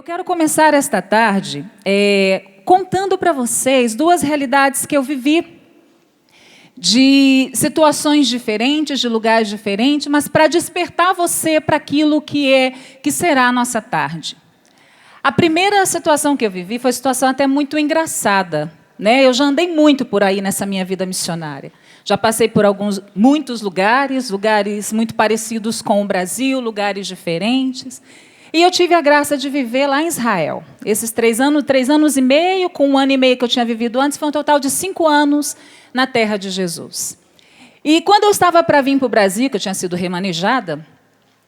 quero começar esta tarde contando para vocês duas realidades que eu vivi, de situações diferentes, de lugares diferentes, mas para despertar você para aquilo que será a nossa tarde. A primeira situação que eu vivi foi uma situação até muito engraçada, né? Eu já andei muito por aí nessa minha vida missionária. Já passei por muitos lugares muito parecidos com o Brasil, lugares diferentes. E eu tive a graça de viver lá em Israel. Esses 3 anos e meio, com 1 ano e meio que eu tinha vivido antes, foi um total de 5 anos na terra de Jesus. E quando eu estava para vir para o Brasil, que eu tinha sido remanejada,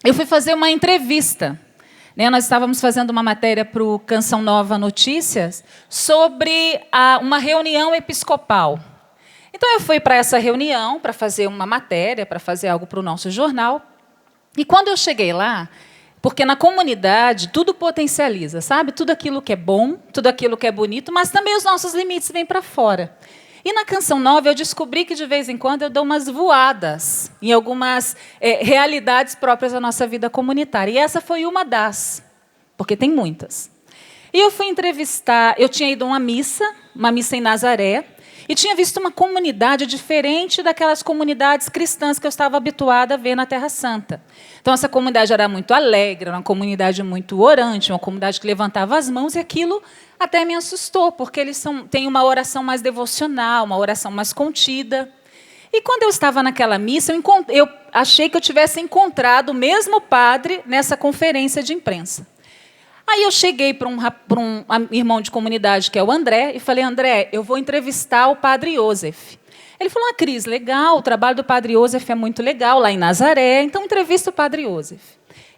eu fui fazer uma entrevista. Nós estávamos fazendo uma matéria para o Canção Nova Notícias sobre uma reunião episcopal. Então, eu fui para essa reunião para fazer uma matéria, para fazer algo para o nosso jornal. E quando eu cheguei lá, porque na comunidade tudo potencializa, sabe? Tudo aquilo que é bom, tudo aquilo que é bonito, mas também os nossos limites vêm para fora. E na Canção Nova eu descobri que de vez em quando eu dou umas voadas em algumas realidades próprias da nossa vida comunitária. E essa foi uma das, porque tem muitas. E eu fui entrevistar, eu tinha ido a uma missa em Nazaré, e tinha visto uma comunidade diferente daquelas comunidades cristãs que eu estava habituada a ver na Terra Santa. Então, essa comunidade era muito alegre, era uma comunidade muito orante, uma comunidade que levantava as mãos, e aquilo até me assustou, porque eles têm uma oração mais devocional, uma oração mais contida. E quando eu estava naquela missa, eu achei que eu tivesse encontrado o mesmo padre nessa conferência de imprensa. Aí eu cheguei para um irmão de comunidade, que é o André, e falei: André, eu vou entrevistar o padre Iosef. Ele falou: Cris, legal, o trabalho do padre Iosef é muito legal, lá em Nazaré, então entrevista o padre Iosef.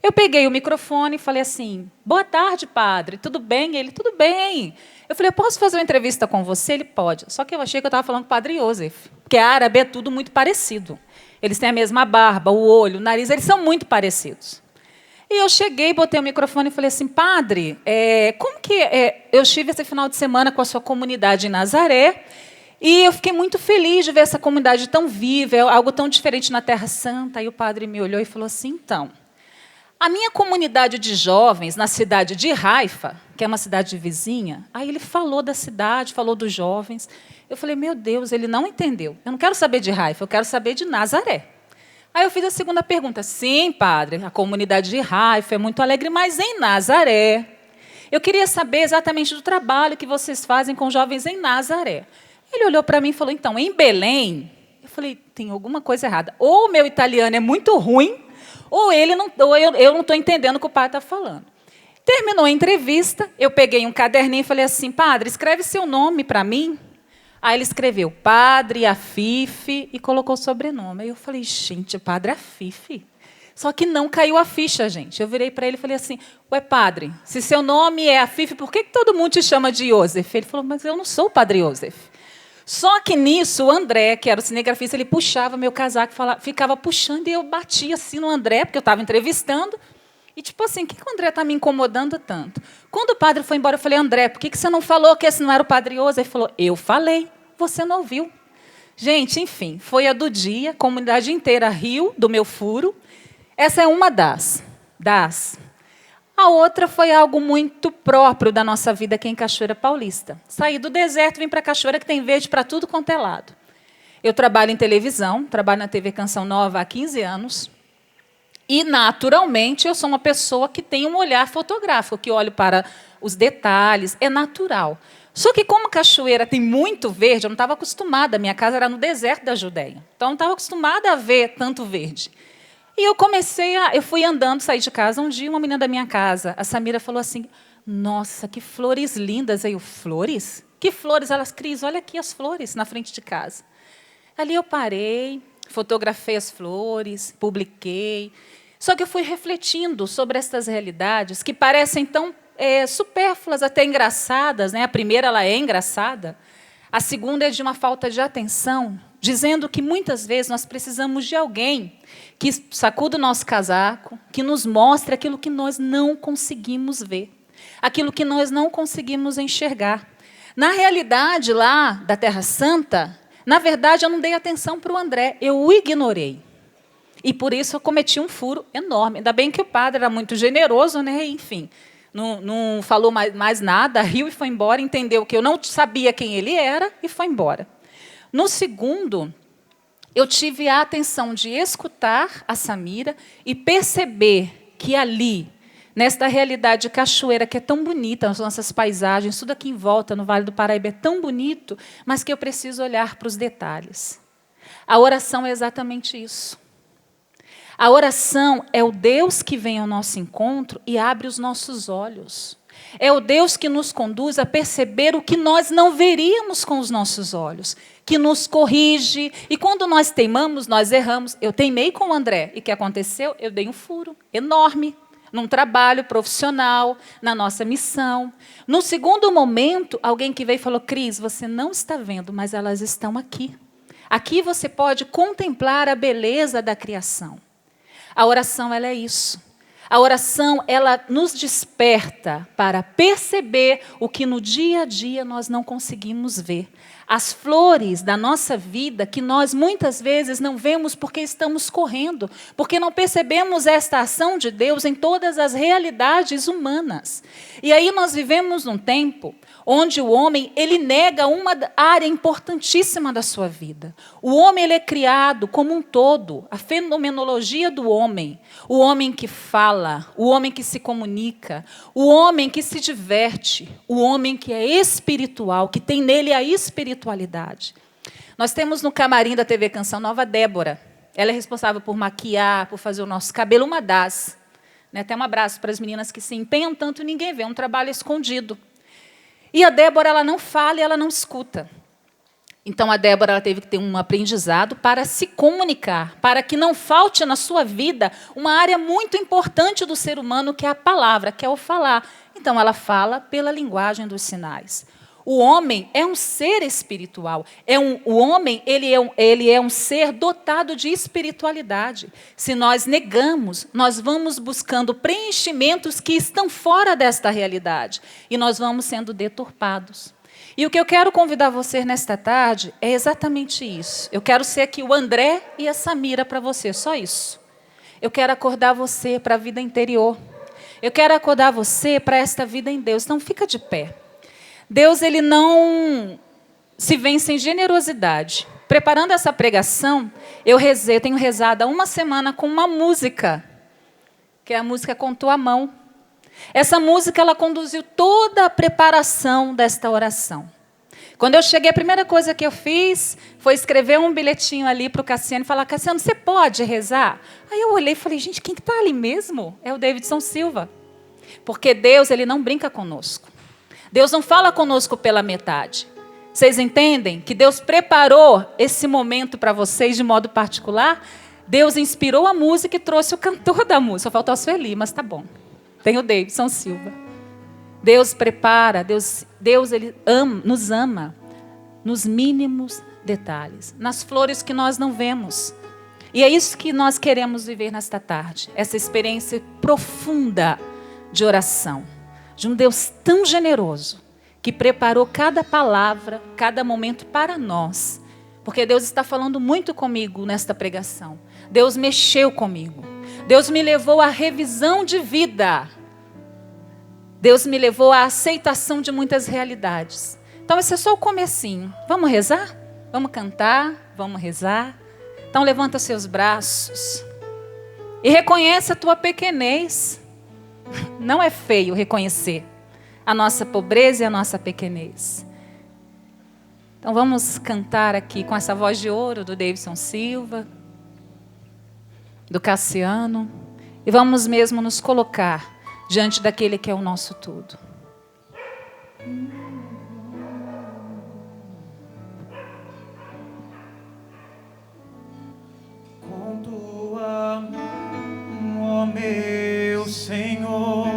Eu peguei o microfone e falei assim: boa tarde, padre, tudo bem? Ele: tudo bem. Eu falei: eu posso fazer uma entrevista com você? Ele: pode. Só que eu achei que eu estava falando com o padre Iosef, porque árabe é tudo muito parecido. Eles têm a mesma barba, o olho, o nariz, eles são muito parecidos. E eu cheguei, botei o microfone e falei assim: padre, como que eu estive esse final de semana com a sua comunidade em Nazaré, e eu fiquei muito feliz de ver essa comunidade tão viva, algo tão diferente na Terra Santa. Aí o padre me olhou e falou assim: então, a minha comunidade de jovens na cidade de Haifa, que é uma cidade vizinha, aí ele falou da cidade, falou dos jovens. Eu falei: meu Deus, ele não entendeu. Eu não quero saber de Haifa, eu quero saber de Nazaré. Aí eu fiz a segunda pergunta: sim, padre, a comunidade de Haifa é muito alegre, mas em Nazaré, eu queria saber exatamente do trabalho que vocês fazem com jovens em Nazaré. Ele olhou para mim e falou: então, em Belém? Eu falei: tem alguma coisa errada. Ou o meu italiano é muito ruim, ou eu não estou entendendo o que o padre está falando. Terminou a entrevista, eu peguei um caderninho e falei assim: padre, escreve seu nome para mim. Aí ele escreveu Padre Afife e colocou o sobrenome. Aí eu falei: gente, Padre Afife? Só que não caiu a ficha, gente. Eu virei para ele e falei assim: ué, padre, se seu nome é Afife, por que todo mundo te chama de Iosef? Ele falou: mas eu não sou o padre Iosef. Só que nisso, o André, que era o cinegrafista, ele puxava meu casaco, ficava puxando, e eu batia assim no André, porque eu estava entrevistando. E tipo assim: o que o André está me incomodando tanto? Quando o padre foi embora, eu falei: André, por que você não falou que esse não era o padre Iosef? Ele falou: eu falei, você não ouviu. Gente, enfim, foi a do dia, a comunidade inteira riu do meu furo. Essa é uma das. A outra foi algo muito próprio da nossa vida aqui em Cachoeira Paulista. Saí do deserto, vim para Cachoeira, que tem verde para tudo quanto é lado. Eu trabalho em televisão, trabalho na TV Canção Nova há 15 anos. E, naturalmente, eu sou uma pessoa que tem um olhar fotográfico, que olho para os detalhes, é natural. Só que, como Cachoeira tem muito verde, eu não estava acostumada, minha casa era no deserto da Judéia, então eu não estava acostumada a ver tanto verde. E eu fui andando, saí de casa, um dia uma menina da minha casa, a Samira, falou assim: nossa, que flores lindas. Aí eu: flores? Que flores? Elas: Cris, olha aqui as flores na frente de casa. Ali eu parei, fotografei as flores, publiquei. Só que eu fui refletindo sobre estas realidades que parecem tão supérfluas, até engraçadas, né? A primeira, ela é engraçada. A segunda é de uma falta de atenção, dizendo que muitas vezes nós precisamos de alguém que sacuda o nosso casaco, que nos mostre aquilo que nós não conseguimos ver, aquilo que nós não conseguimos enxergar. Na realidade, lá da Terra Santa, na verdade, eu não dei atenção para o André, eu o ignorei. E, por isso, eu cometi um furo enorme. Ainda bem que o padre era muito generoso, né? Enfim, Não falou mais nada, riu e foi embora, entendeu que eu não sabia quem ele era e foi embora. No segundo, eu tive a atenção de escutar a Samira e perceber que ali, nesta realidade de cachoeira que é tão bonita, as nossas paisagens, tudo aqui em volta, no Vale do Paraíba, é tão bonito, mas que eu preciso olhar para os detalhes. A oração é exatamente isso. A oração é o Deus que vem ao nosso encontro e abre os nossos olhos. É o Deus que nos conduz a perceber o que nós não veríamos com os nossos olhos, que nos corrige. E quando nós teimamos, nós erramos. Eu teimei com o André. E o que aconteceu? Eu dei um furo enorme num trabalho profissional, na nossa missão. No segundo momento, alguém que veio e falou, Cris, você não está vendo, mas elas estão aqui. Aqui você pode contemplar a beleza da criação. A oração, ela é isso. A oração, ela nos desperta para perceber o que no dia a dia nós não conseguimos ver. As flores da nossa vida que nós muitas vezes não vemos porque estamos correndo, porque não percebemos esta ação de Deus em todas as realidades humanas. E aí nós vivemos num tempo onde o homem, ele nega uma área importantíssima da sua vida. O homem, ele é criado como um todo, a fenomenologia do homem, o homem que fala, o homem que se comunica, o homem que se diverte, o homem que é espiritual, que tem nele a espiritualidade. Nós temos no camarim da TV Canção Nova Débora. Ela é responsável por maquiar, por fazer o nosso cabelo, uma das. Até um abraço para as meninas que se empenham tanto e ninguém vê, é um trabalho escondido. E a Débora, ela não fala e ela não escuta. Então, a Débora, ela teve que ter um aprendizado para se comunicar, para que não falte na sua vida uma área muito importante do ser humano, que é a palavra, que é o falar. Então, ela fala pela linguagem dos sinais. O homem é um ser espiritual. O homem, ele é um ser dotado de espiritualidade. Se nós negamos, nós vamos buscando preenchimentos que estão fora desta realidade. E nós vamos sendo deturpados. E o que eu quero convidar você nesta tarde é exatamente isso. Eu quero ser aqui o André e a Samira para você, só isso. Eu quero acordar você para a vida interior. Eu quero acordar você para esta vida em Deus. Então, fica de pé. Deus, ele não se vence em generosidade. Preparando essa pregação, eu tenho rezado há uma semana com uma música, que é a música Com Tua Mão. Essa música, ela conduziu toda a preparação desta oração. Quando eu cheguei, a primeira coisa que eu fiz foi escrever um bilhetinho ali para o Cassiano e falar, Cassiano, você pode rezar? Aí eu olhei e falei, gente, quem está ali mesmo? É o Davidson Silva. Porque Deus, ele não brinca conosco. Deus não fala conosco pela metade. Vocês entendem que Deus preparou esse momento para vocês de modo particular? Deus inspirou a música e trouxe o cantor da música. Só faltou a Sueli, mas tá bom. Tem o Davidson Silva. Deus prepara, Deus ele nos ama nos mínimos detalhes, nas flores que nós não vemos. E é isso que nós queremos viver nesta tarde. Essa experiência profunda de oração. De um Deus tão generoso, que preparou cada palavra, cada momento para nós. Porque Deus está falando muito comigo nesta pregação. Deus mexeu comigo. Deus me levou à revisão de vida. Deus me levou à aceitação de muitas realidades. Então, esse é só o comecinho. Vamos rezar? Vamos cantar? Vamos rezar? Então, levanta seus braços. E reconhece a tua pequenez. Não é feio reconhecer a nossa pobreza e a nossa pequenez. Então vamos cantar aqui com essa voz de ouro do Davidson Silva, do Cassiano, e vamos mesmo nos colocar diante daquele que é o nosso tudo. Com tua mão, ó meu Senhor,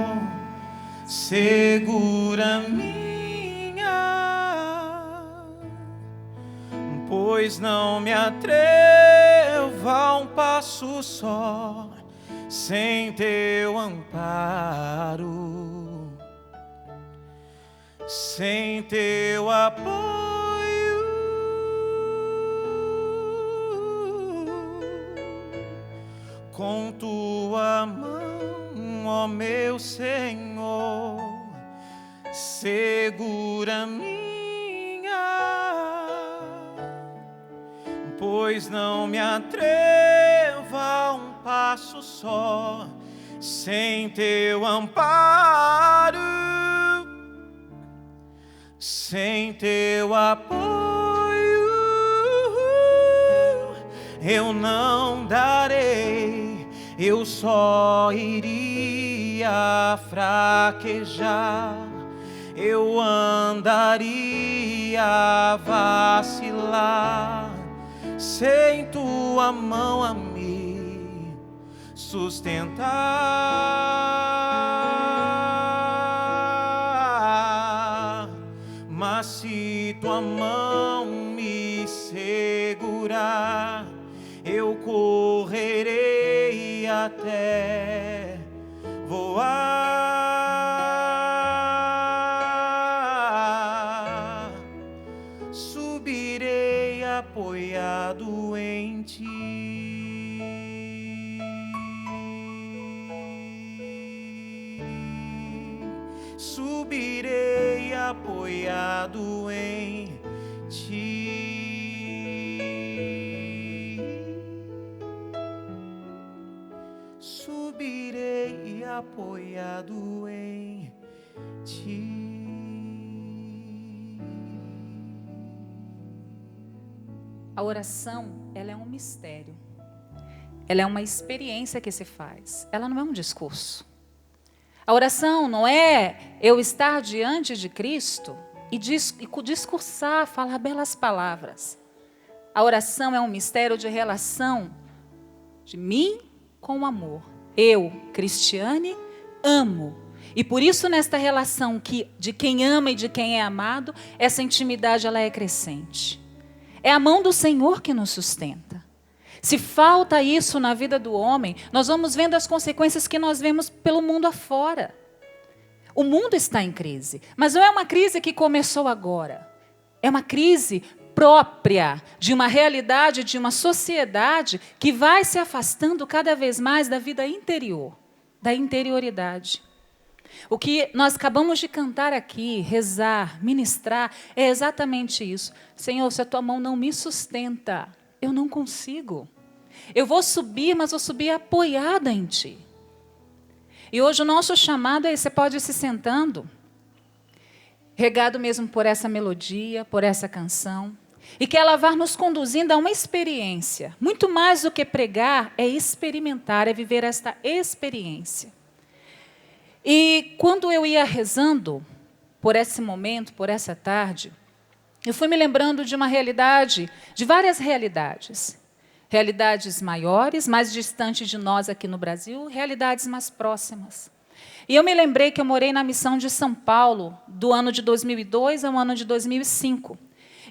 segura minha, pois não me atrevo a um passo só, sem teu amparo, sem teu apoio. Com tua mão, ó meu Senhor, segura minha, pois não me atrevo a um passo só, sem teu amparo, sem teu apoio, eu não darei, eu só iria fraquejar, eu andaria a vacilar, sem tua mão a me sustentar. Mas se tua mão me segurar, eu correrei até voar, subirei apoiado em ti. Subirei apoiado em ti. Subirei apoiado em ti. A oração, ela é um mistério. Ela é uma experiência que se faz. Ela não é um discurso. A oração não é eu estar diante de Cristo e discursar, falar belas palavras. A oração é um mistério de relação de mim com o amor. Eu, Cristiane, amo. E por isso, nesta relação de quem ama e de quem é amado, essa intimidade ela é crescente. É a mão do Senhor que nos sustenta. Se falta isso na vida do homem, nós vamos vendo as consequências que nós vemos pelo mundo afora. O mundo está em crise, mas não é uma crise que começou agora. É uma crise própria de uma realidade, de uma sociedade que vai se afastando cada vez mais da vida interior, da interioridade. O que nós acabamos de cantar aqui, rezar, ministrar, é exatamente isso. Senhor, se a tua mão não me sustenta, eu não consigo. Eu vou subir, mas vou subir apoiada em ti. E hoje o nosso chamado é, você pode ir se sentando, regado mesmo por essa melodia, por essa canção, e que ela vá nos conduzindo a uma experiência. Muito mais do que pregar, é experimentar, é viver esta experiência. E quando eu ia rezando por esse momento, por essa tarde, eu fui me lembrando de uma realidade, de várias realidades. Realidades maiores, mais distantes de nós aqui no Brasil, realidades mais próximas. E eu me lembrei que eu morei na missão de São Paulo, do ano de 2002 ao ano de 2005.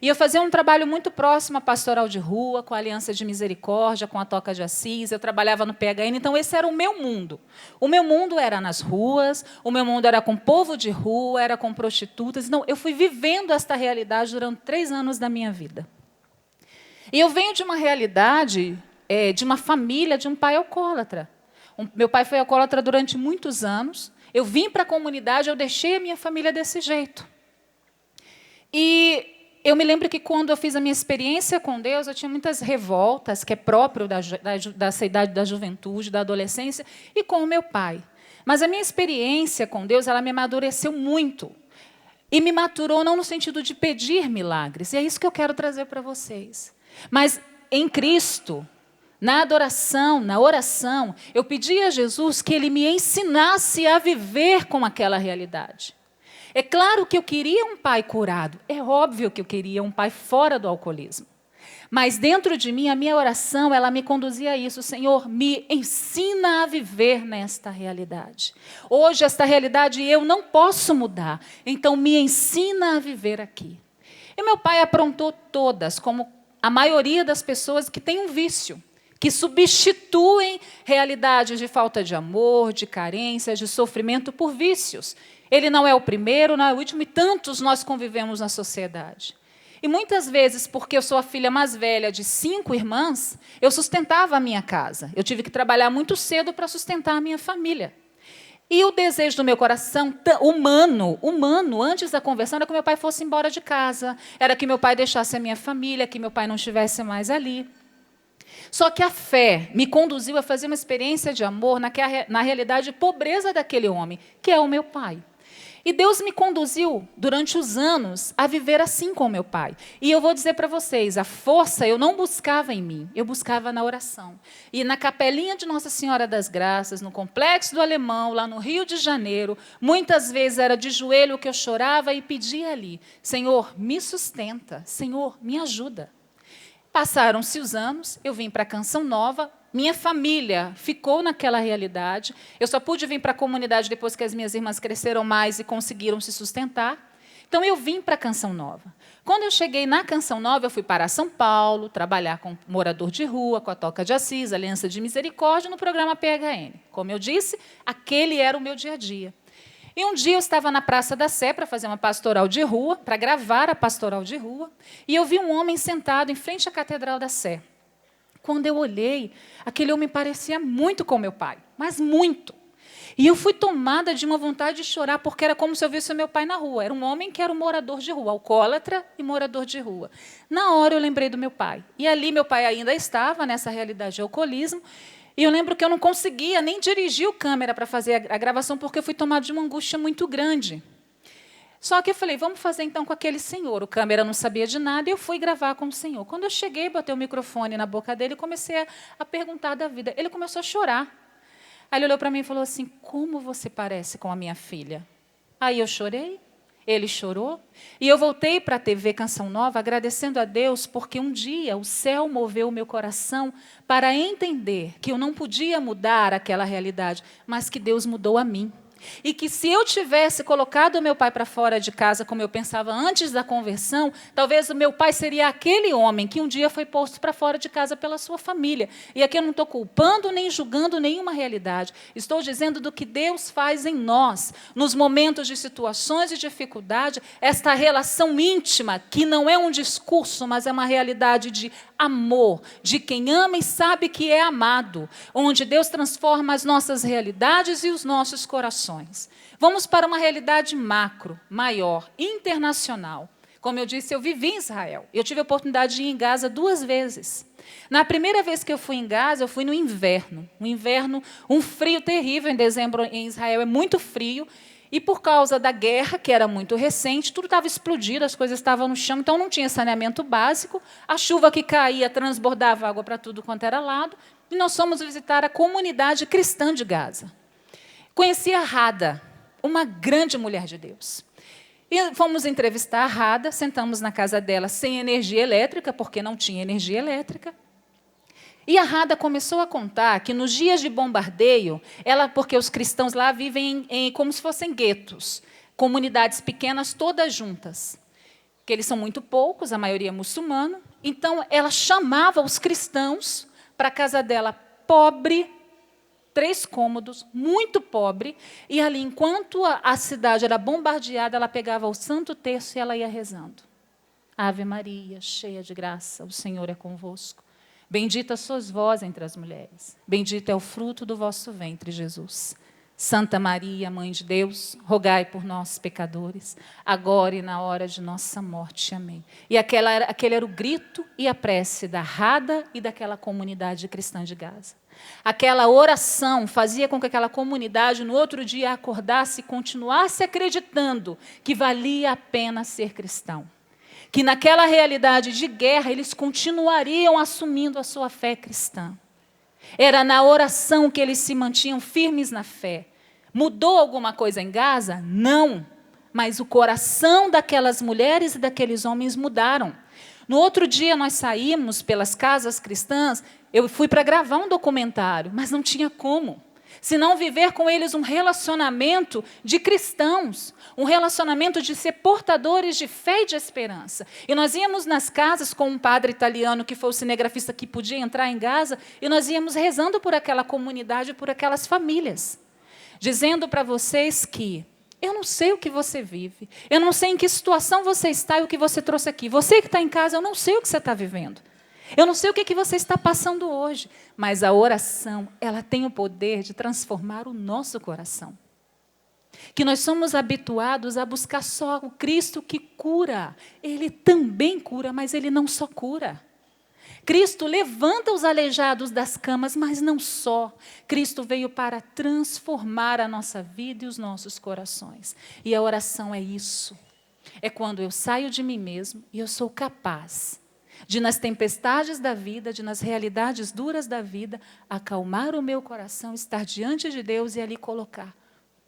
E eu fazia um trabalho muito próximo à pastoral de rua, com a Aliança de Misericórdia, com a Toca de Assis, eu trabalhava no PHN, então esse era o meu mundo. O meu mundo era nas ruas, o meu mundo era com povo de rua, era com prostitutas. Então, eu fui vivendo esta realidade durante 3 anos da minha vida. E eu venho de uma realidade, de uma família, de um pai alcoólatra. Meu pai foi alcoólatra durante muitos anos. Eu vim para a comunidade, eu deixei a minha família desse jeito. E eu me lembro que quando eu fiz a minha experiência com Deus, eu tinha muitas revoltas, que é próprio dessa idade da juventude, da adolescência, e com o meu pai. Mas a minha experiência com Deus, ela me amadureceu muito. E me maturou não no sentido de pedir milagres, e é isso que eu quero trazer para vocês. Mas em Cristo, na adoração, na oração, eu pedi a Jesus que Ele me ensinasse a viver com aquela realidade. É claro que eu queria um pai curado, é óbvio que eu queria um pai fora do alcoolismo. Mas dentro de mim, a minha oração, ela me conduzia a isso. Senhor, me ensina a viver nesta realidade. Hoje, esta realidade eu não posso mudar, então me ensina a viver aqui. E meu pai aprontou todas, como a maioria das pessoas que têm um vício, que substituem realidades de falta de amor, de carência, de sofrimento por vícios. Ele não é o primeiro, não é o último, e tantos nós convivemos na sociedade. E muitas vezes, porque eu sou a filha mais velha de 5 irmãs, eu sustentava a minha casa. Eu tive que trabalhar muito cedo para sustentar a minha família. E o desejo do meu coração, humano, antes da conversão, era que meu pai fosse embora de casa, era que meu pai deixasse a minha família, que meu pai não estivesse mais ali. Só que a fé me conduziu a fazer uma experiência de amor na realidade de pobreza daquele homem, que é o meu pai. E Deus me conduziu, durante os anos, a viver assim com o meu pai. E eu vou dizer para vocês, a força eu não buscava em mim, eu buscava na oração. E na capelinha de Nossa Senhora das Graças, no Complexo do Alemão, lá no Rio de Janeiro, muitas vezes era de joelho que eu chorava e pedia ali, Senhor, me sustenta, Senhor, me ajuda. Passaram-se os anos, eu vim para Canção Nova, minha família ficou naquela realidade. Eu só pude vir para a comunidade depois que as minhas irmãs cresceram mais e conseguiram se sustentar. Então, eu vim para a Canção Nova. Quando eu cheguei na Canção Nova, eu fui para São Paulo, trabalhar com morador de rua, com a Toca de Assis, Aliança de Misericórdia, no programa PHN. Como eu disse, aquele era o meu dia a dia. E um dia eu estava na Praça da Sé para fazer uma pastoral de rua, para gravar a pastoral de rua, e eu vi um homem sentado em frente à Catedral da Sé. Quando eu olhei, aquele homem parecia muito com meu pai, mas muito. E eu fui tomada de uma vontade de chorar, porque era como se eu visse o meu pai na rua. Era um homem que era um morador de rua, alcoólatra e morador de rua. Na hora eu lembrei do meu pai. E ali meu pai ainda estava nessa realidade de alcoolismo. E eu lembro que eu não conseguia nem dirigir o câmera para fazer a gravação, porque eu fui tomada de uma angústia muito grande. Só que eu falei, vamos fazer então com aquele senhor. O câmera não sabia de nada e eu fui gravar com o senhor. Quando eu cheguei, botei o microfone na boca dele e comecei a perguntar da vida. Ele começou a chorar. Aí ele olhou para mim e falou assim, como você parece com a minha filha? Aí eu chorei, ele chorou. E eu voltei para a TV Canção Nova agradecendo a Deus porque um dia o céu moveu o meu coração para entender que eu não podia mudar aquela realidade, mas que Deus mudou a mim. E que se eu tivesse colocado o meu pai para fora de casa, como eu pensava antes da conversão, talvez o meu pai seria aquele homem que um dia foi posto para fora de casa pela sua família. E aqui eu não estou culpando nem julgando nenhuma realidade. Estou dizendo do que Deus faz em nós, nos momentos de situações de dificuldade, esta relação íntima, que não é um discurso, mas é uma realidade de amor, de quem ama e sabe que é amado, onde Deus transforma as nossas realidades e os nossos corações. Vamos para uma realidade macro, maior, internacional. Como eu disse, eu vivi em Israel. Eu tive a oportunidade de ir em Gaza 2 vezes. Na primeira vez que eu fui em Gaza, eu fui no inverno. Um frio terrível. Em dezembro, em Israel, é muito frio. E por causa da guerra, que era muito recente, tudo estava explodido, as coisas estavam no chão, então não tinha saneamento básico. A chuva que caía transbordava água para tudo quanto era lado. E nós fomos visitar a comunidade cristã de Gaza. Conheci a Rada, uma grande mulher de Deus. E fomos entrevistar a Rada, sentamos na casa dela sem energia elétrica, porque não tinha energia elétrica. E a Rada começou a contar que nos dias de bombardeio, porque os cristãos lá vivem como se fossem guetos, comunidades pequenas todas juntas, que eles são muito poucos, a maioria é muçulmana. Então, ela chamava os cristãos para a casa dela, pobre, 3 cômodos, muito pobre, e ali, enquanto a cidade era bombardeada, ela pegava o Santo Terço e ela ia rezando. Ave Maria, cheia de graça, o Senhor é convosco. Bendita sois vós entre as mulheres. Bendito é o fruto do vosso ventre, Jesus. Santa Maria, Mãe de Deus, rogai por nós, pecadores, agora e na hora de nossa morte. Amém. E aquele era o grito e a prece da Rada e daquela comunidade cristã de Gaza. Aquela oração fazia com que aquela comunidade, no outro dia, acordasse e continuasse acreditando que valia a pena ser cristão. Que naquela realidade de guerra, eles continuariam assumindo a sua fé cristã. Era na oração que eles se mantinham firmes na fé. Mudou alguma coisa em Gaza? Não. Mas o coração daquelas mulheres e daqueles homens mudaram. No outro dia, nós saímos pelas casas cristãs. Eu fui para gravar um documentário, mas não tinha como. Se não viver com eles um relacionamento de cristãos, um relacionamento de ser portadores de fé e de esperança. E nós íamos nas casas com um padre italiano, que foi o cinegrafista que podia entrar em Gaza, e nós íamos rezando por aquela comunidade, por aquelas famílias, dizendo para vocês que eu não sei o que você vive, eu não sei em que situação você está e o que você trouxe aqui. Você que está em casa, eu não sei o que você está vivendo. Eu não sei o que você está passando hoje, mas a oração, ela tem o poder de transformar o nosso coração. Que nós somos habituados a buscar só o Cristo que cura. Ele também cura, mas Ele não só cura. Cristo levanta os aleijados das camas, mas não só. Cristo veio para transformar a nossa vida e os nossos corações. E a oração é isso. É quando eu saio de mim mesmo e eu sou capaz de, nas tempestades da vida, de nas realidades duras da vida, acalmar o meu coração, estar diante de Deus e ali colocar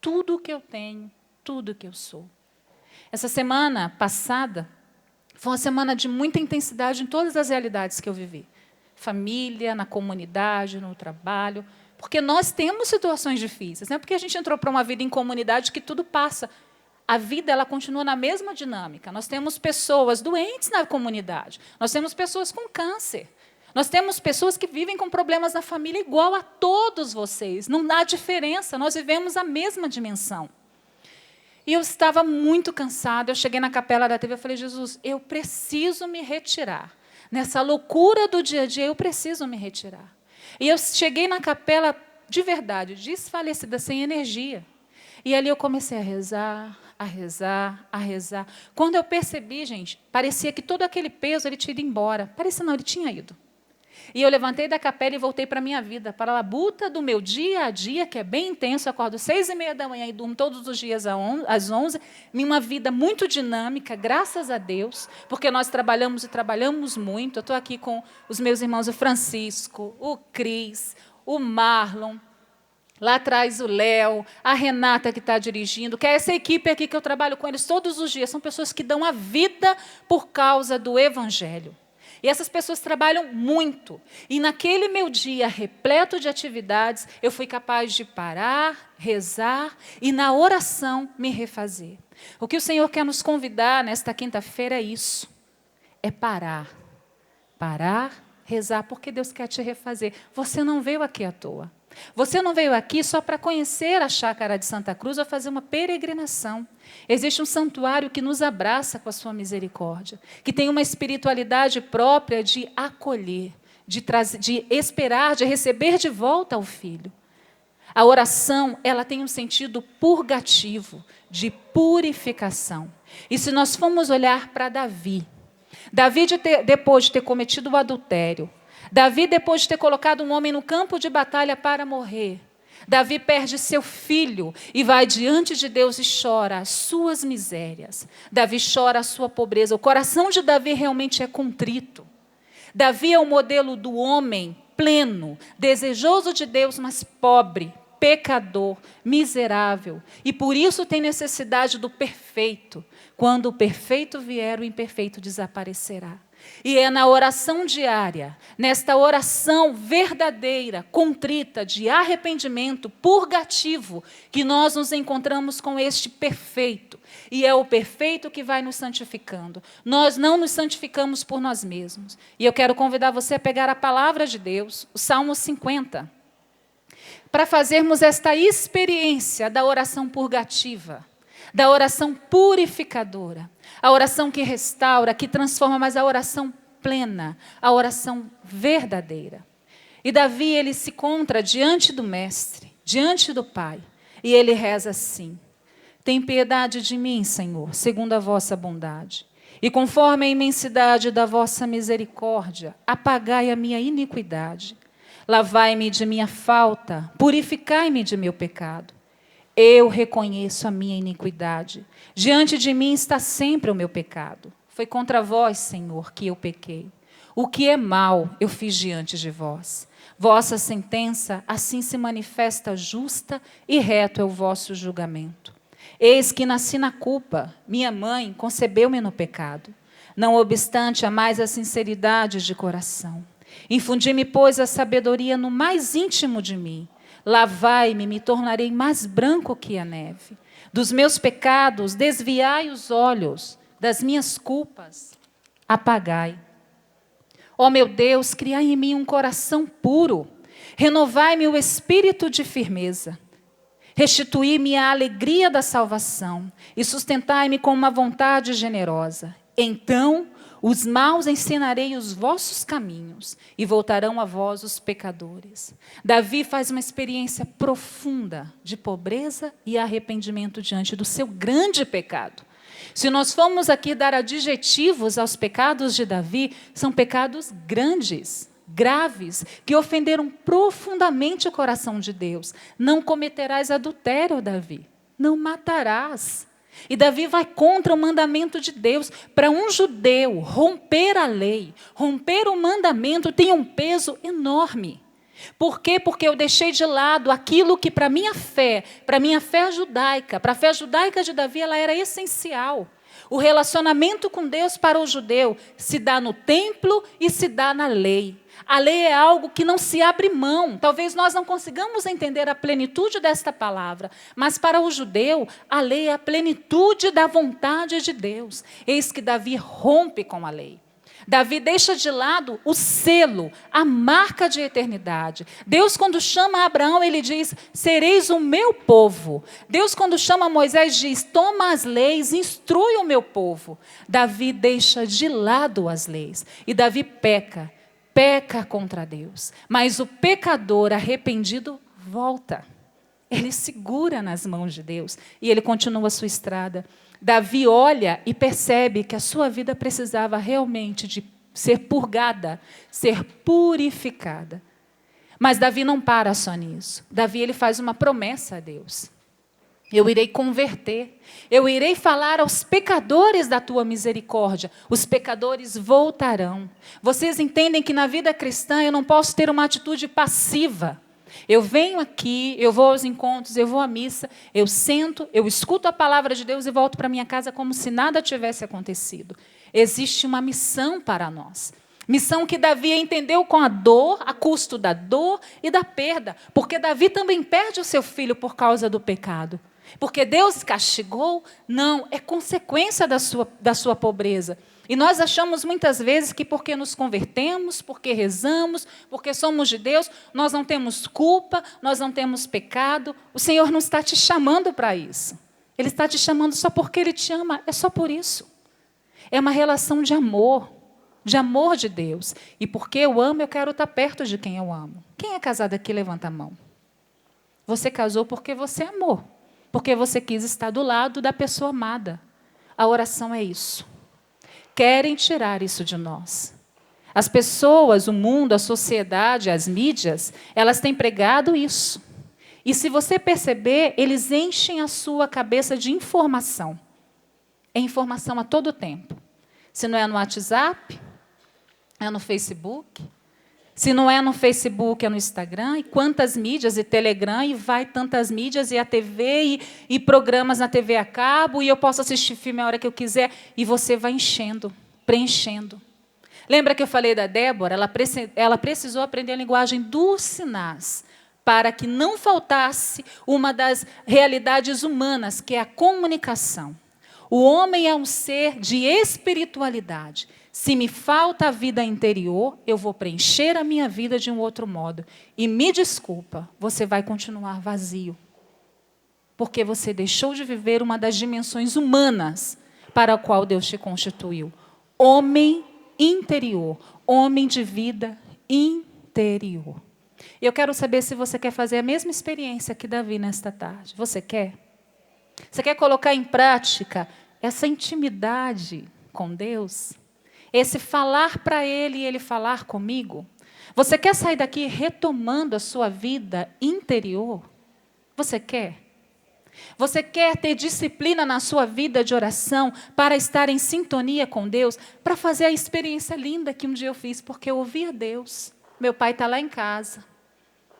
tudo o que eu tenho, tudo o que eu sou. Essa semana passada foi uma semana de muita intensidade em todas as realidades que eu vivi. Família, na comunidade, no trabalho. Porque nós temos situações difíceis. Não é porque a gente entrou para uma vida em comunidade que tudo passa. A vida ela continua na mesma dinâmica. Nós temos pessoas doentes na comunidade. Nós temos pessoas com câncer. Nós temos pessoas que vivem com problemas na família igual a todos vocês. Não há diferença, nós vivemos a mesma dimensão. E eu estava muito cansada, eu cheguei na capela da TV e falei, Jesus, eu preciso me retirar. Nessa loucura do dia a dia, eu preciso me retirar. E eu cheguei na capela de verdade, desfalecida, sem energia. E ali eu comecei a rezar, a rezar, a rezar. Quando eu percebi, gente, parecia que todo aquele peso ele tinha ido embora. Parecia não, ele tinha ido. E eu levantei da capela e voltei para a minha vida, para a labuta do meu dia a dia, que é bem intenso. Eu acordo 6h30 da manhã e durmo todos os dias às 11h. Uma vida muito dinâmica, graças a Deus, porque nós trabalhamos e trabalhamos muito. Eu estou aqui com os meus irmãos, o Francisco, o Cris, o Marlon, lá atrás o Léo, a Renata que está dirigindo, que é essa equipe aqui que eu trabalho com eles todos os dias. São pessoas que dão a vida por causa do Evangelho. E essas pessoas trabalham muito. E naquele meu dia repleto de atividades, eu fui capaz de parar, rezar e na oração me refazer. O que o Senhor quer nos convidar nesta quinta-feira é isso. É parar. Parar, rezar, porque Deus quer te refazer. Você não veio aqui à toa. Você não veio aqui só para conhecer a chácara de Santa Cruz ou fazer uma peregrinação. Existe um santuário que nos abraça com a sua misericórdia, que tem uma espiritualidade própria de acolher, de esperar, de receber de volta o filho. A oração, ela tem um sentido purgativo, de purificação. E se nós formos olhar para Davi, depois de ter cometido o adultério, Davi, depois de ter colocado um homem no campo de batalha para morrer, Davi perde seu filho e vai diante de Deus e chora as suas misérias. Davi chora a sua pobreza. O coração de Davi realmente é contrito. Davi é o modelo do homem pleno, desejoso de Deus, mas pobre, pecador, miserável. E por isso tem necessidade do perfeito. Quando o perfeito vier, o imperfeito desaparecerá. E é na oração diária, nesta oração verdadeira, contrita, de arrependimento, purgativo, que nós nos encontramos com este perfeito. E é o perfeito que vai nos santificando. Nós não nos santificamos por nós mesmos. E eu quero convidar você a pegar a palavra de Deus, o Salmo 50, para fazermos esta experiência da oração purgativa, da oração purificadora, a oração que restaura, que transforma, mas a oração plena, a oração verdadeira. E Davi, ele se encontra diante do Mestre, diante do Pai, e ele reza assim: tem piedade de mim, Senhor, segundo a vossa bondade, e conforme a imensidade da vossa misericórdia, apagai a minha iniquidade, lavai-me de minha falta, purificai-me de meu pecado. Eu reconheço a minha iniquidade. Diante de mim está sempre o meu pecado. Foi contra vós, Senhor, que eu pequei. O que é mal eu fiz diante de vós. Vossa sentença assim se manifesta justa e reto é o vosso julgamento. Eis que nasci na culpa. Minha mãe concebeu-me no pecado. Não obstante, há mais a sinceridade de coração. Infundi-me, pois, a sabedoria no mais íntimo de mim. Lavai-me, me tornarei mais branco que a neve. Dos meus pecados, desviai os olhos. Das minhas culpas, apagai. Ó meu Deus, criai em mim um coração puro. Renovai-me o espírito de firmeza. Restituí-me a alegria da salvação. E sustentai-me com uma vontade generosa. Então os maus ensinarei os vossos caminhos e voltarão a vós os pecadores. Davi faz uma experiência profunda de pobreza e arrependimento diante do seu grande pecado. Se nós formos aqui dar adjetivos aos pecados de Davi, são pecados grandes, graves, que ofenderam profundamente o coração de Deus. Não cometerás adultério, Davi. Não matarás. E Davi vai contra o mandamento de Deus. Para um judeu, romper a lei, romper o mandamento tem um peso enorme. Por quê? Porque eu deixei de lado aquilo que para a minha fé judaica, para a fé judaica de Davi, ela era essencial. O relacionamento com Deus para o judeu se dá no templo e se dá na lei. A lei é algo que não se abre mão. Talvez nós não consigamos entender a plenitude desta palavra, mas para o judeu, a lei é a plenitude da vontade de Deus. Eis que Davi rompe com a lei. Davi deixa de lado o selo, a marca de eternidade. Deus, quando chama Abraão, ele diz, sereis o meu povo. Deus, quando chama Moisés, diz, toma as leis, instrui o meu povo. Davi deixa de lado as leis. E Davi peca contra Deus. Mas o pecador arrependido volta. Ele segura nas mãos de Deus e ele continua a sua estrada. Davi olha e percebe que a sua vida precisava realmente de ser purgada, ser purificada. Mas Davi não para só nisso. Davi ele faz uma promessa a Deus. Eu irei converter, eu irei falar aos pecadores da tua misericórdia, os pecadores voltarão. Vocês entendem que na vida cristã eu não posso ter uma atitude passiva. Eu venho aqui, eu vou aos encontros, eu vou à missa, eu sento, eu escuto a palavra de Deus e volto para minha casa como se nada tivesse acontecido. Existe uma missão para nós. Missão que Davi entendeu com a dor, a custo da dor e da perda. Porque Davi também perde o seu filho por causa do pecado. Porque Deus castigou? Não, é consequência da sua pobreza. E nós achamos muitas vezes que porque nos convertemos, porque rezamos, porque somos de Deus, nós não temos culpa, nós não temos pecado. O Senhor não está te chamando para isso. Ele está te chamando só porque Ele te ama, é só por isso. É uma relação de amor de Deus. E porque eu amo, eu quero estar perto de quem eu amo. Quem é casado aqui, levanta a mão. Você casou porque você amou, porque você quis estar do lado da pessoa amada. A oração é isso. Querem tirar isso de nós. As pessoas, o mundo, a sociedade, as mídias, elas têm pregado isso. E se você perceber, eles enchem a sua cabeça de informação. É informação a todo tempo. Se não é no WhatsApp, é no Facebook. Se não é no Facebook, é no Instagram. E quantas mídias, e Telegram, e vai tantas mídias, e a TV, e programas na TV a cabo, e eu posso assistir filme a hora que eu quiser, e você vai enchendo, preenchendo. Lembra que eu falei da Débora? Ela precisou aprender a linguagem dos sinais, para que não faltasse uma das realidades humanas, que é a comunicação. O homem é um ser de espiritualidade. Se me falta a vida interior, eu vou preencher a minha vida de um outro modo. E me desculpa, você vai continuar vazio. Porque você deixou de viver uma das dimensões humanas para a qual Deus te constituiu. Homem interior, homem de vida interior. Eu quero saber se você quer fazer a mesma experiência que Davi nesta tarde. Você quer? Você quer colocar em prática essa intimidade com Deus? Esse falar para Ele e Ele falar comigo? Você quer sair daqui retomando a sua vida interior? Você quer? Você quer ter disciplina na sua vida de oração para estar em sintonia com Deus? Para fazer a experiência linda que um dia eu fiz, porque eu ouvi a Deus. Meu pai está lá em casa.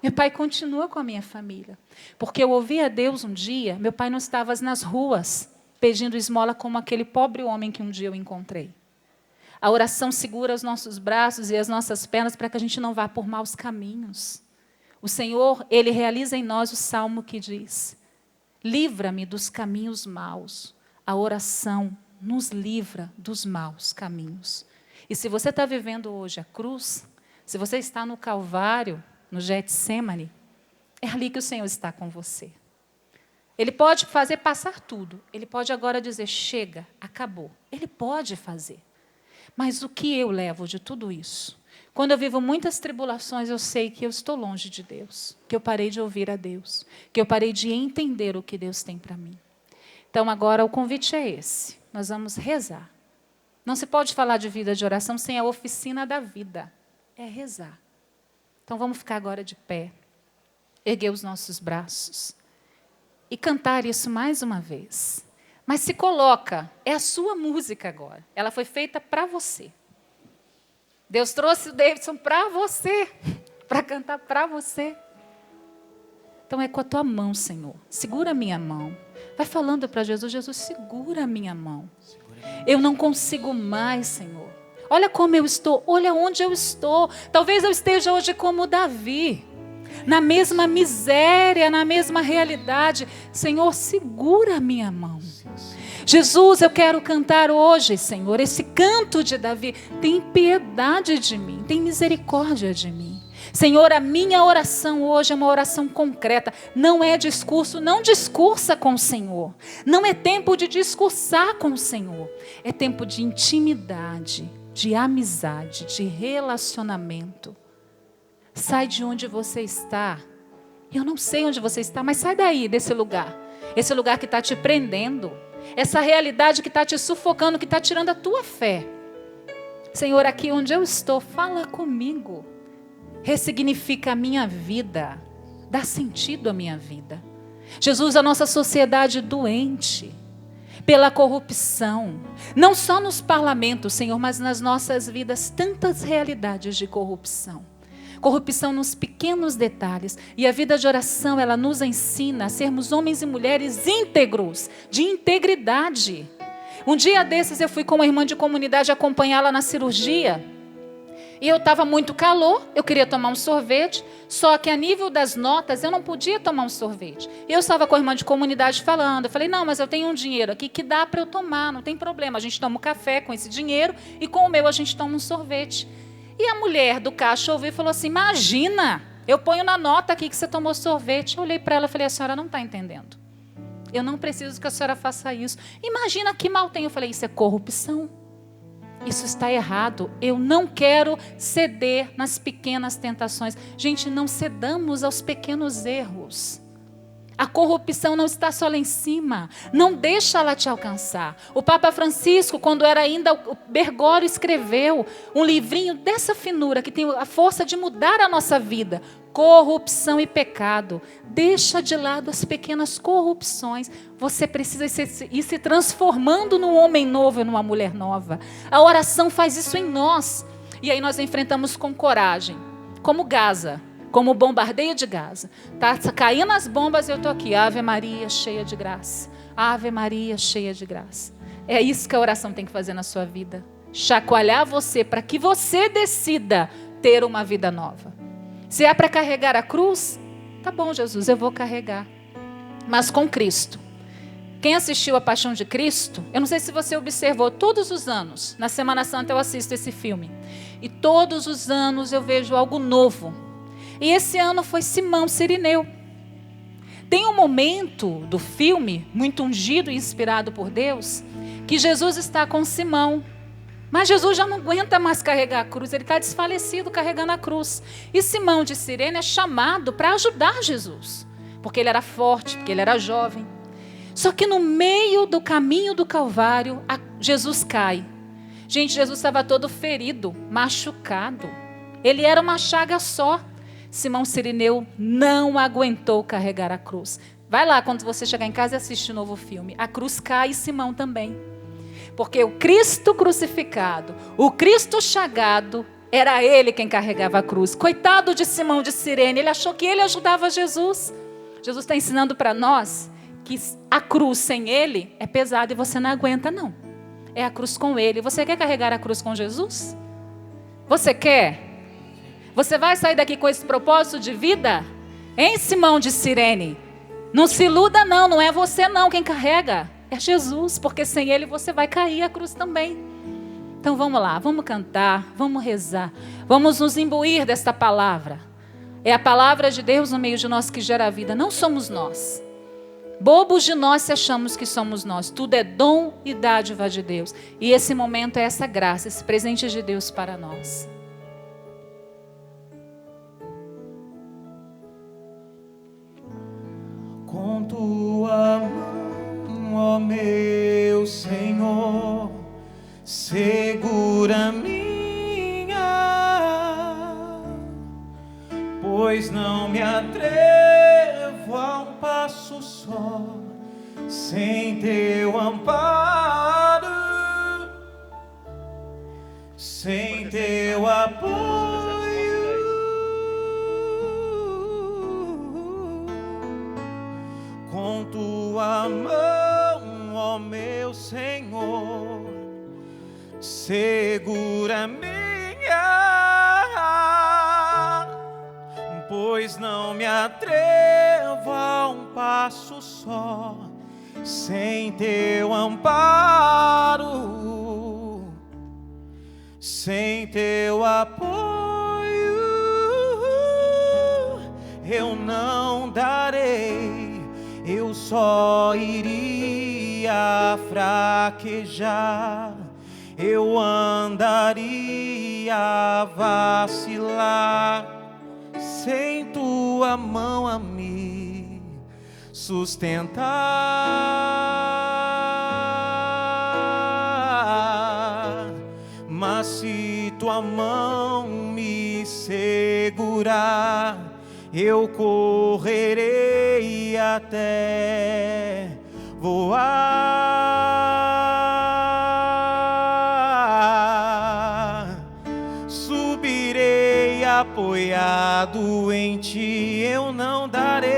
Meu pai continua com a minha família. Porque eu ouvi a Deus um dia, meu pai não estava nas ruas pedindo esmola como aquele pobre homem que um dia eu encontrei. A oração segura os nossos braços e as nossas pernas para que a gente não vá por maus caminhos. O Senhor, Ele realiza em nós o salmo que diz, livra-me dos caminhos maus. A oração nos livra dos maus caminhos. E se você está vivendo hoje a cruz, se você está no Calvário, no Getsêmani, é ali que o Senhor está com você. Ele pode fazer passar tudo. Ele pode agora dizer, chega, acabou. Ele pode fazer. Mas o que eu levo de tudo isso? Quando eu vivo muitas tribulações, eu sei que eu estou longe de Deus, que eu parei de ouvir a Deus, que eu parei de entender o que Deus tem para mim. Então, agora, o convite é esse. Nós vamos rezar. Não se pode falar de vida de oração sem a oficina da vida. É rezar. Então, vamos ficar agora de pé, erguer os nossos braços e cantar isso mais uma vez. Mas se coloca, é a sua música agora. Ela foi feita para você. Deus trouxe o Davidson para você, para cantar para você. Então é com a tua mão, Senhor. Segura a minha mão. Vai falando para Jesus, Jesus, segura a minha mão. Eu não consigo mais, Senhor. Olha como eu estou, olha onde eu estou. Talvez eu esteja hoje como Davi, na mesma miséria, na mesma realidade. Senhor, segura a minha mão. Jesus, eu quero cantar hoje, Senhor, esse canto de Davi. Tem piedade de mim, tem misericórdia de mim. Senhor, a minha oração hoje é uma oração concreta. Não é discurso, não discursa com o Senhor. Não é tempo de discursar com o Senhor. É tempo de intimidade, de amizade, de relacionamento. Sai de onde você está. Eu não sei onde você está, mas sai daí, desse lugar. Esse lugar que está te prendendo. Essa realidade que está te sufocando, que está tirando a tua fé. Senhor, aqui onde eu estou, fala comigo. Ressignifica a minha vida. Dá sentido à minha vida. Jesus, a nossa sociedade doente pela corrupção. Não só nos parlamentos, Senhor, mas nas nossas vidas, tantas realidades de corrupção. Corrupção nos pequenos detalhes. E a vida de oração, ela nos ensina a sermos homens e mulheres íntegros, de integridade. Um dia desses eu fui com uma irmã de comunidade acompanhá-la na cirurgia. E eu estava muito calor, eu queria tomar um sorvete, só que a nível das notas eu não podia tomar um sorvete. E eu estava com a irmã de comunidade falando, eu falei, não, mas eu tenho um dinheiro aqui que dá para eu tomar, não tem problema. A gente toma um café com esse dinheiro e com o meu a gente toma um sorvete. E a mulher do caixa ouviu e falou assim, imagina, eu ponho na nota aqui que você tomou sorvete. Eu olhei para ela e falei, a senhora não está entendendo. Eu não preciso que a senhora faça isso. Imagina que mal tem. Eu falei, isso é corrupção. Isso está errado. Eu não quero ceder nas pequenas tentações. Gente, não cedamos aos pequenos erros. A corrupção não está só lá em cima. Não deixa ela te alcançar. O Papa Francisco, quando era ainda o Bergoglio, escreveu um livrinho dessa finura, que tem a força de mudar a nossa vida. Corrupção e pecado. Deixa de lado as pequenas corrupções. Você precisa ir se transformando num homem novo e numa mulher nova. A oração faz isso em nós. E aí nós enfrentamos com coragem. Como Gaza. Como o bombardeio de Gaza. Está caindo as bombas e eu estou aqui. Ave Maria, cheia de graça. Ave Maria, cheia de graça. É isso que a oração tem que fazer na sua vida. Chacoalhar você para que você decida ter uma vida nova. Se é para carregar a cruz, tá bom, Jesus, eu vou carregar. Mas com Cristo. Quem assistiu a Paixão de Cristo, eu não sei se você observou, todos os anos, na Semana Santa eu assisto esse filme. E todos os anos eu vejo algo novo. E esse ano foi Simão Sirineu. Tem um momento do filme, muito ungido e inspirado por Deus, que Jesus está com Simão. Mas Jesus já não aguenta mais carregar a cruz, ele está desfalecido carregando a cruz. E Simão de Cirene é chamado para ajudar Jesus, porque ele era forte, porque ele era jovem. Só que no meio do caminho do Calvário, Jesus cai. Gente, Jesus estava todo ferido, machucado. Ele era uma chaga só. Simão Sirineu não aguentou carregar a cruz. Vai lá quando você chegar em casa e assiste o novo filme. A cruz cai e Simão também. Porque o Cristo crucificado, o Cristo chagado, era ele quem carregava a cruz. Coitado de Simão de Cirene, ele achou que ele ajudava Jesus. Jesus está ensinando para nós que a cruz sem ele é pesada e você não aguenta, não. É a cruz com ele. Você quer carregar a cruz com Jesus? Você quer? Você vai sair daqui com esse propósito de vida? Hein, Simão de Cirene? Não se iluda não, não é você não quem carrega. É Jesus, porque sem ele você vai cair a cruz também. Então vamos lá, vamos cantar, vamos rezar. Vamos nos imbuir desta palavra. É a palavra de Deus no meio de nós que gera a vida, não somos nós. Bobos de nós se achamos que somos nós. Tudo é dom e dádiva de Deus. E esse momento é essa graça, esse presente de Deus para nós. Com tua mão, ó meu Senhor, segura minha, pois não me atrevo a um passo só, sem teu amparo, sem teu apoio. Com tua mão, ó meu Senhor, segura minha, pois não me atrevo a um passo só, sem teu amparo, sem teu apoio, eu não darei. Eu só iria fraquejar, eu andaria a vacilar, sem tua mão a me sustentar. Mas se tua mão me segurar, eu correrei até voar, subirei apoiado em ti, eu não darei,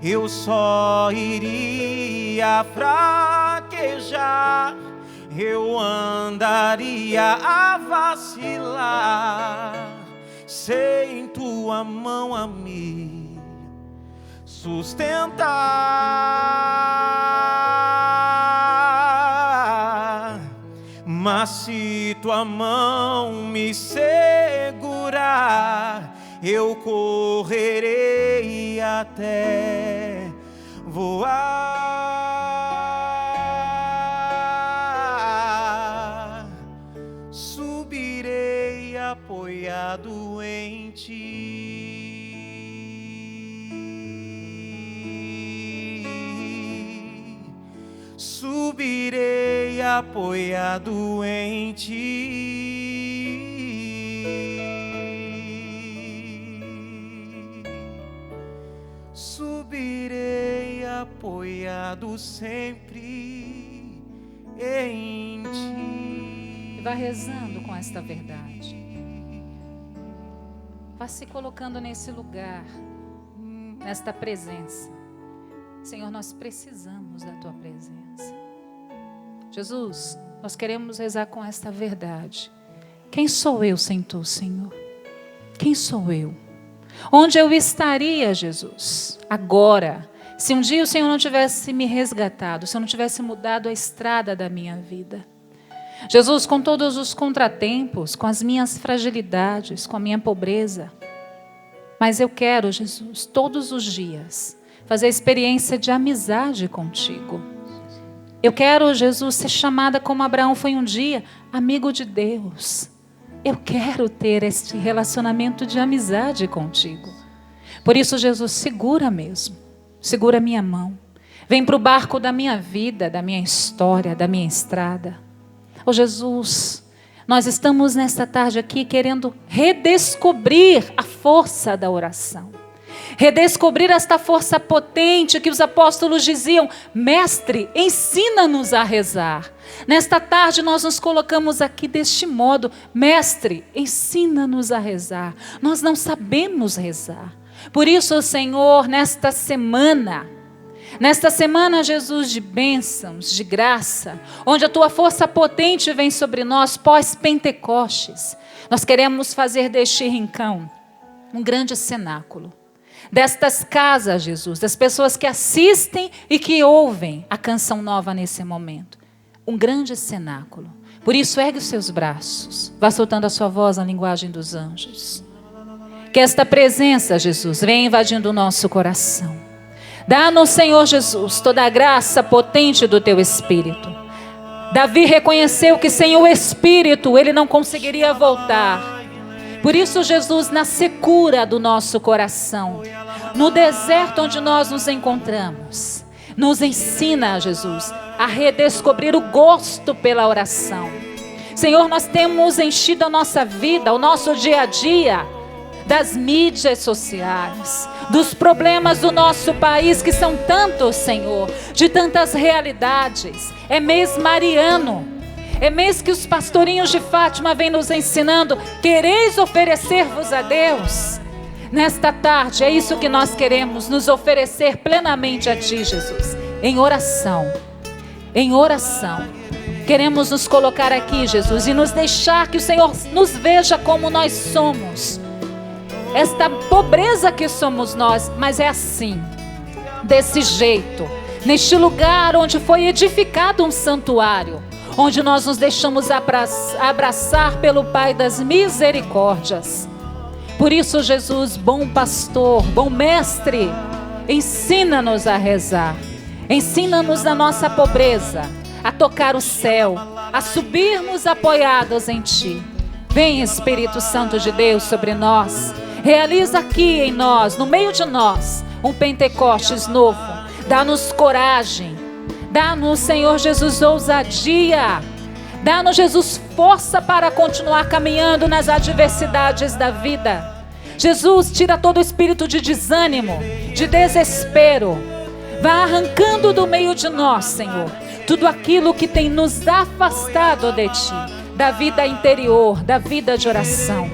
eu só iria fraquejar, eu andaria a vacilar, sem tua mão a me sustentar. Mas se tua mão me segurar, eu correrei até voar, subirei apoiado em ti, subirei apoiado em ti, subirei apoiado sempre em ti. Vá rezando com esta verdade. Vá se colocando nesse lugar, nesta presença. Senhor, nós precisamos da tua presença. Jesus, nós queremos rezar com esta verdade. Quem sou eu sem tu, Senhor? Quem sou eu? Onde eu estaria, Jesus, agora, se um dia o Senhor não tivesse me resgatado, se eu não tivesse mudado a estrada da minha vida? Jesus, com todos os contratempos, com as minhas fragilidades, com a minha pobreza, mas eu quero, Jesus, todos os dias, fazer a experiência de amizade contigo. Eu quero, Jesus, ser chamada como Abraão foi um dia, amigo de Deus. Eu quero ter este relacionamento de amizade contigo. Por isso, Jesus, segura mesmo. Segura a minha mão. Vem para o barco da minha vida, da minha história, da minha estrada. Oh, Jesus, nós estamos nesta tarde aqui querendo redescobrir a força da oração. Redescobrir esta força potente que os apóstolos diziam: Mestre, ensina-nos a rezar. Nesta tarde nós nos colocamos aqui deste modo: Mestre, ensina-nos a rezar. Nós não sabemos rezar. Por isso, Senhor, nesta semana, Jesus, de bênçãos, de graça, onde a tua força potente vem sobre nós pós-Pentecostes, nós queremos fazer deste rincão um grande cenáculo. Destas casas, Jesus, das pessoas que assistem e que ouvem a canção nova nesse momento. Um grande cenáculo. Por isso, ergue os seus braços. Vá soltando a sua voz na linguagem dos anjos. Que esta presença, Jesus, venha invadindo o nosso coração. Dá-nos, Senhor Jesus, toda a graça potente do Teu Espírito. Davi reconheceu que sem o Espírito ele não conseguiria voltar. Por isso, Jesus, na secura do nosso coração, no deserto onde nós nos encontramos, nos ensina, Jesus, a redescobrir o gosto pela oração. Senhor, nós temos enchido a nossa vida, o nosso dia a dia, das mídias sociais, dos problemas do nosso país, que são tantos, Senhor, de tantas realidades. É mês mariano, é mês que os pastorinhos de Fátima vêm nos ensinando: quereis oferecer-vos a Deus? Nesta tarde, é isso que nós queremos, nos oferecer plenamente a Ti, Jesus, em oração, em oração. Queremos nos colocar aqui, Jesus, e nos deixar que o Senhor nos veja como nós somos. Esta pobreza que somos nós, mas é assim, desse jeito, neste lugar onde foi edificado um santuário, onde nós nos deixamos abraçar pelo Pai das misericórdias. Por isso, Jesus, bom pastor, bom mestre, ensina-nos a rezar, ensina-nos na nossa pobreza, a tocar o céu, a subirmos apoiados em Ti. Vem, Espírito Santo de Deus, sobre nós. Realiza aqui em nós, no meio de nós, um Pentecostes novo. Dá-nos coragem. Dá-nos, Senhor Jesus, ousadia. Dá-nos, Jesus, força para continuar caminhando nas adversidades da vida. Jesus, tira todo o espírito de desânimo, de desespero. Vá arrancando do meio de nós, Senhor, tudo aquilo que tem nos afastado de Ti, da vida interior, da vida de oração.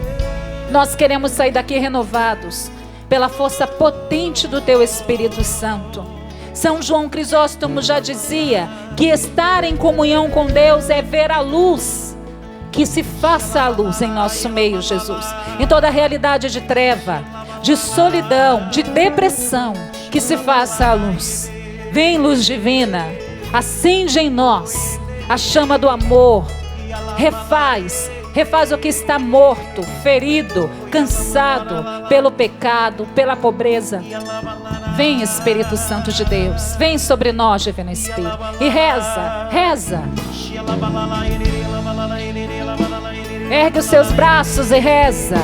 Nós queremos sair daqui renovados pela força potente do Teu Espírito Santo. São João Crisóstomo já dizia que estar em comunhão com Deus é ver a luz. Que se faça a luz em nosso meio, Jesus. Em toda a realidade de treva, de solidão, de depressão, que se faça a luz. Vem, luz divina, acende em nós a chama do amor. Refaz o que está morto, ferido, cansado pelo pecado, pela pobreza. Vem, Espírito Santo de Deus, vem sobre nós, Divino Espírito, e reza. Ergue os seus braços e reza.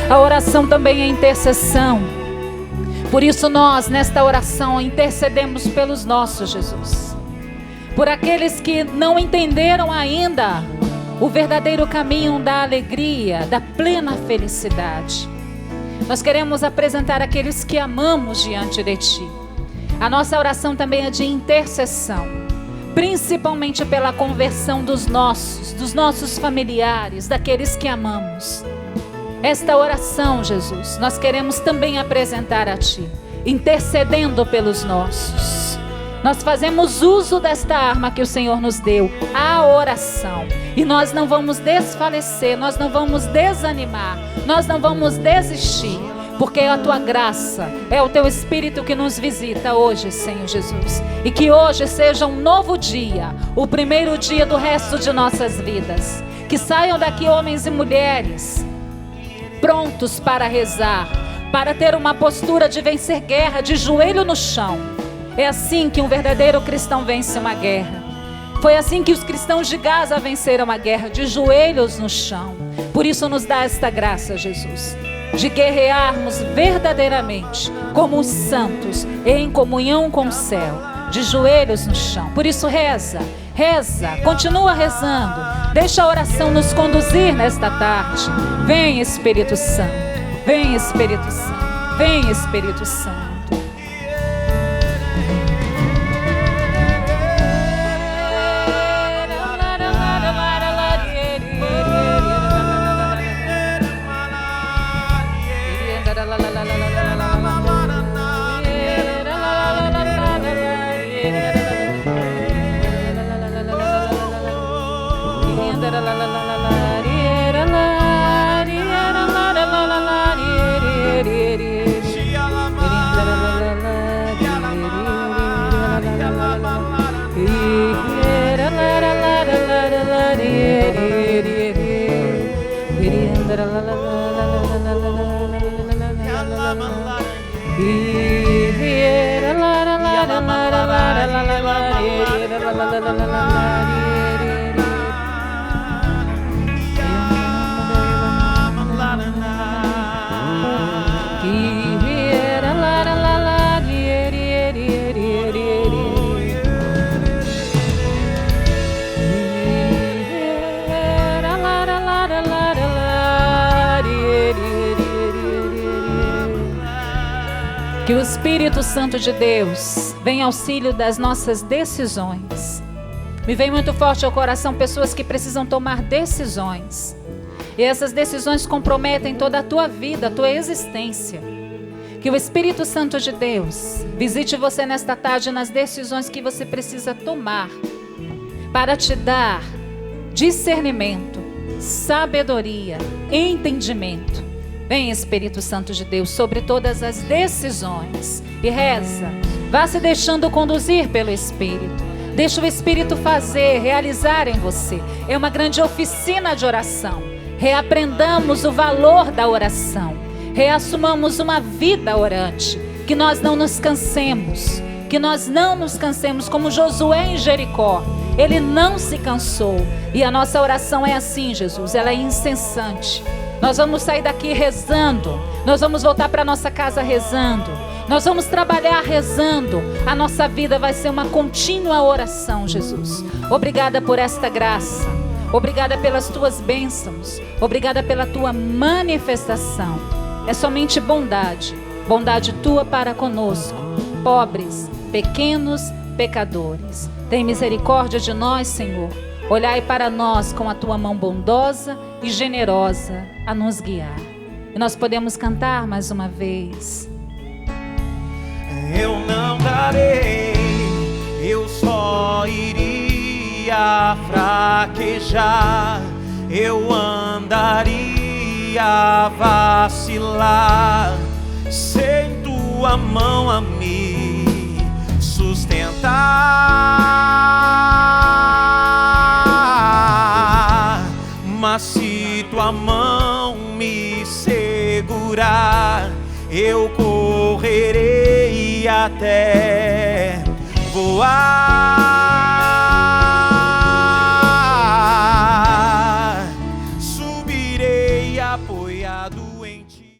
A oração também é intercessão. Por isso nós, nesta oração, intercedemos pelos nossos, Jesus. Por aqueles que não entenderam ainda o verdadeiro caminho da alegria, da plena felicidade. Nós queremos apresentar aqueles que amamos diante de Ti. A nossa oração também é de intercessão, principalmente pela conversão dos nossos familiares, daqueles que amamos. Esta oração, Jesus, nós queremos também apresentar a Ti, intercedendo pelos nossos. Nós fazemos uso desta arma que o Senhor nos deu, a oração. E nós não vamos desfalecer, nós não vamos desanimar, nós não vamos desistir, porque é a Tua graça, é o Teu Espírito que nos visita hoje, Senhor Jesus. E que hoje seja um novo dia, o primeiro dia do resto de nossas vidas. Que saiam daqui homens e mulheres prontos para rezar, para ter uma postura de vencer guerra, de joelho no chão. É assim que um verdadeiro cristão vence uma guerra. Foi assim que os cristãos de Gaza venceram a guerra, de joelhos no chão. Por isso nos dá esta graça, Jesus, de guerrearmos verdadeiramente como os santos, em comunhão com o céu, de joelhos no chão. Por isso reza, continua rezando. Deixa a oração nos conduzir nesta tarde. Vem, Espírito Santo. Vem, Espírito Santo. Vem, Espírito Santo. Que o Espírito Santo de Deus venha em auxílio das nossas decisões. Me vem muito forte ao coração pessoas que precisam tomar decisões. E essas decisões comprometem toda a tua vida, a tua existência. Que o Espírito Santo de Deus visite você nesta tarde nas decisões que você precisa tomar, para te dar discernimento, sabedoria, entendimento. Vem, Espírito Santo de Deus, sobre todas as decisões. E reza, vá se deixando conduzir pelo Espírito. Deixa o Espírito fazer, realizar em você. É uma grande oficina de oração. Reaprendamos o valor da oração. Reassumamos uma vida orante. Que nós não nos cansemos. Que nós não nos cansemos como Josué em Jericó. Ele não se cansou. E a nossa oração é assim, Jesus. Ela é incessante. Nós vamos sair daqui rezando. Nós vamos voltar para nossa casa rezando. Nós vamos trabalhar rezando. A nossa vida vai ser uma contínua oração, Jesus. Obrigada por esta graça. Obrigada pelas tuas bênçãos. Obrigada pela tua manifestação. É somente bondade. Bondade tua para conosco, pobres, pequenos, pecadores. Tem misericórdia de nós, Senhor. Olhai para nós com a tua mão bondosa e generosa a nos guiar. E nós podemos cantar mais uma vez. Eu não darei, eu só iria fraquejar. Eu andaria vacilar, sem tua mão a me sustentar. Mas se tua mão me segurar, eu correrei até voar.